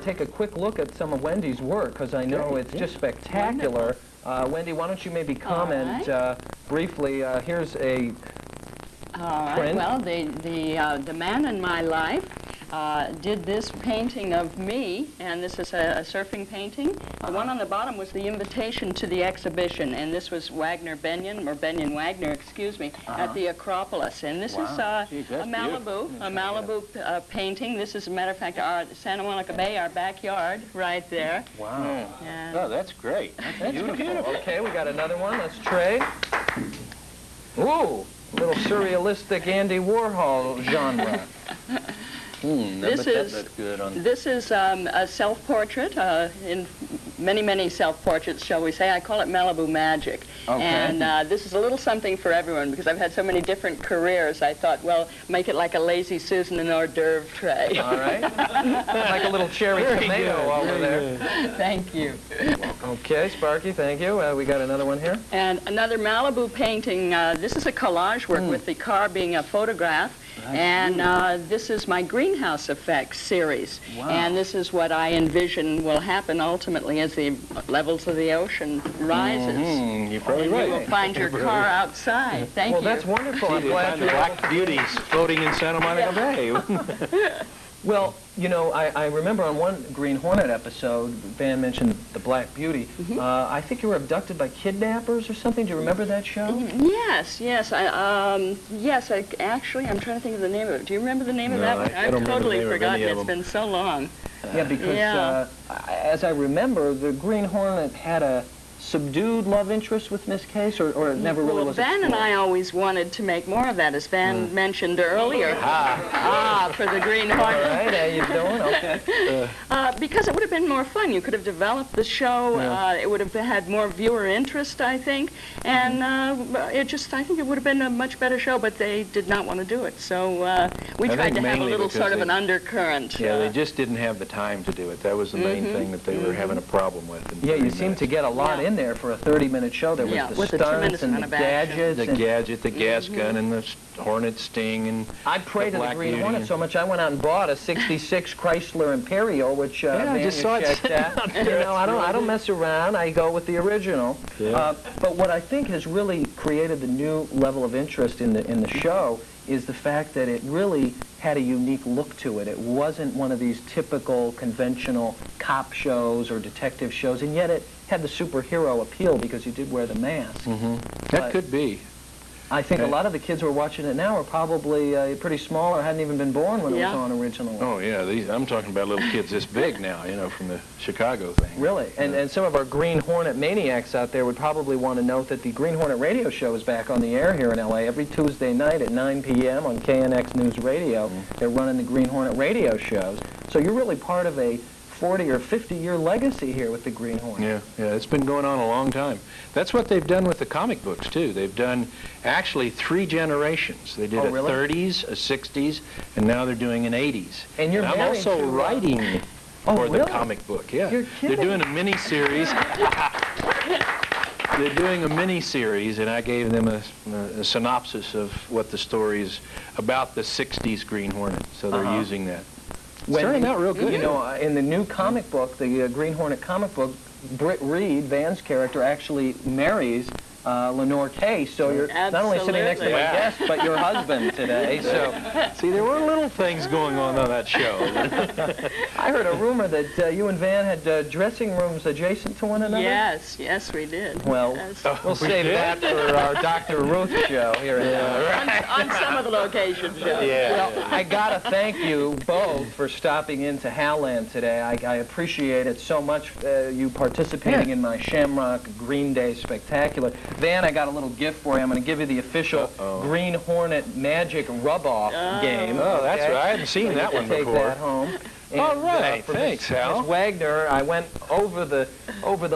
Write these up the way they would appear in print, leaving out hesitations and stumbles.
take a quick look at some of Wendy's work, because I know it's just spectacular. Wendy, why don't you maybe comment briefly? Here's a print. Well, the man in my life did this painting of me, and this is a surfing painting. The one on the bottom was the invitation to the exhibition, and this was Benyon Wagner, excuse me, at the Acropolis. And this is a Malibu painting. This is, as a matter of fact, our Santa Monica Bay, our backyard, right there. Wow. Oh, that's great. That's beautiful. Okay, we got another one. Let's trade. Ooh, a little surrealistic Andy Warhol genre. This is a self-portrait, in many self-portraits, shall we say. I call it Malibu Magic. Okay. And this is a little something for everyone, because I've had so many different careers. I thought, well, make it like a Lazy Susan and hors d'oeuvre tray. All right. Like a little cherry tomato over there. Thank you. Okay, Sparky, thank you. We got another one here. And another Malibu painting. This is a collage work with the car being a photograph. And this is my greenhouse effects series. Wow. And this is what I envision will happen ultimately as the levels of the ocean rises. You're probably right. You will find your car outside. Thank you. Well, that's wonderful. I'm glad the Black Beauties floating in Santa Monica Bay. Well, you know, I remember on one Green Hornet episode, Van mentioned the Black Beauty. I think you were abducted by kidnappers or something. Do you remember that show? Yes. Actually, I'm trying to think of the name of it. Do you remember the name of that one? I've totally forgotten. It's been so long. Yeah, because as I remember, the Green Hornet had a subdued love interest with Miss Case, or it never really was explored? Van and I always wanted to make more of that, as Van mentioned earlier. For the Green Hornet. All right, how you doing? Okay. Because it would have been more fun. You could have developed the show. It would have had more viewer interest, I think. And I think it would have been a much better show, but they did not want to do it. So we tried to have a little sort of an undercurrent. Yeah, they just didn't have the time to do it. That was the main thing that they were having a problem with. Yeah, you seem to get a lot in there for a 30-minute show. There was the stunts and the gadgets. The gas gun, and the Hornet sting, and I prayed to the Green Hornet so much I went out and bought a '66 Chrysler Imperial, which I just saw it checked out. You know, I don't mess around. I go with the original. Yeah. But what I think has really created the new level of interest in the show is the fact that it really had a unique look to it. It wasn't one of these typical conventional cop shows or detective shows, and yet it had the superhero appeal because you did wear the mask. That could be. I think a lot of the kids who are watching it now are probably pretty small or hadn't even been born when it was on originally. Oh, yeah. I'm talking about little kids this big now, you know, from the Chicago thing. Really? And some of our Green Hornet maniacs out there would probably want to note that the Green Hornet radio show is back on the air here in L.A. every Tuesday night at 9 p.m. on KNX News Radio. They're running the Green Hornet radio shows. So you're really part of a 40 or 50-year legacy here with the Green Hornet. Yeah, it's been going on a long time. That's what they've done with the comic books, too. They've done actually 3 generations. They did a 30s, a 60s, and now they're doing an 80s. And you're I'm also writing for the comic book. Yeah, You're kidding. They're doing a mini-series. They're doing a mini-series, and I gave them a synopsis of what the story is about the 60s Green Hornet, so they're using that. It's turning out real good. You know, in the new comic book, the Green Hornet comic book, Britt Reed, Van's character, actually marries Lenore Case. So you're not only sitting next to my guest, but your husband today. So see, there were little things going on that show. I heard a rumor that you and Van had dressing rooms adjacent to one another. Yes, we did. Well, we'll save that for our Dr. Ruth show here on some of the locations. Well, I gotta thank you both for stopping into Howland today. I appreciate it so much. You participating in my Shamrock Green Day Spectacular. Van, I got a little gift for you. I'm going to give you the official Green Hornet Magic Rub-Off game. Oh, that's right. I hadn't seen that one before. Take that home. And, all right, thanks, Hal. Ms. Wagner, I went over the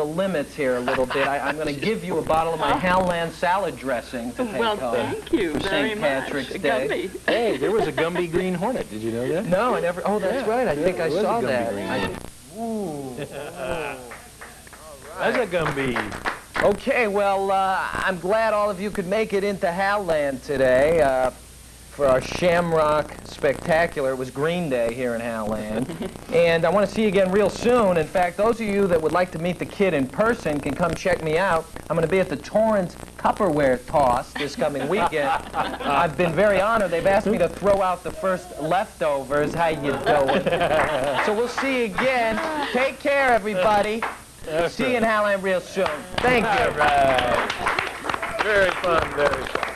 limits here a little bit. I'm going to give you a bottle of my Howland salad dressing to take home. Well, thank you for very St. much. Patrick's Day. Hey, there was a Gumby Green Hornet. Did you know that? No, I never. Oh, that's right. I think I saw that. Ooh. That's a Gumby. Okay, well, I'm glad all of you could make it into Howland today. for our Shamrock Spectacular. It was Green Day here in Howland. And I want to see you again real soon. In fact, those of you that would like to meet the kid in person can come check me out. I'm going to be at the Torrance Tupperware Toss this coming weekend. I've been very honored. They've asked me to throw out the first leftovers. How you doing? So we'll see you again. Take care, everybody. See you in Howland real soon. Thank you. All right. Very fun, very fun.